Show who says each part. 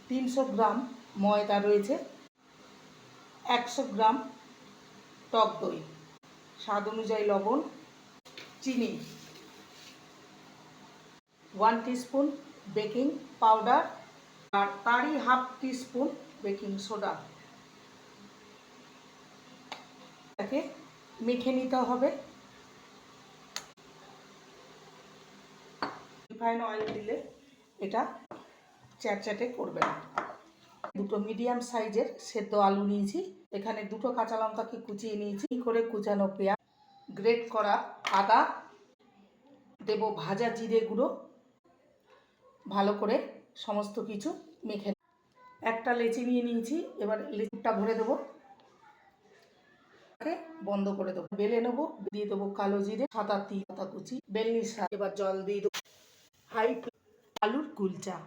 Speaker 1: 300 গ্রাম ময়দা রয়েছে, 100 গ্রাম টক দই, স্বাদ অনুযায়ী লবণ, চিনি, 1 টিস্পুন বেকিং পাউডার আর তারই হাফ টিস্পুন বেকিং সোডা। এটাকে মেখে নিতে হবে। রিফাইন অয়েল দিলে এটা চ্যাটচ্যাটে করবে না। দুটো মিডিয়াম সাইজের সেদ্ধ আলু নিয়েছি, এখানে দুটো কাঁচা লঙ্কাকে কুচিয়ে নিয়েছি, করে কুচানো পেঁয়াজ, গ্রেট করা আদা, দেব ভাজা জিরে গুঁড়ো, ভালো করে সমস্ত কিছু মেখে। একটা লেচি নিয়ে নিয়েছি, এবার লেচিটা ভরে দেবো, বন্ধ করে দেবো, বেলে নেবো, দিয়ে দেবো কালো জিরে, সাদা তিল পাতা কুচি, বেলনির সাথে এবার জল দিয়ে দেবো। হাই আলুর কুলচা।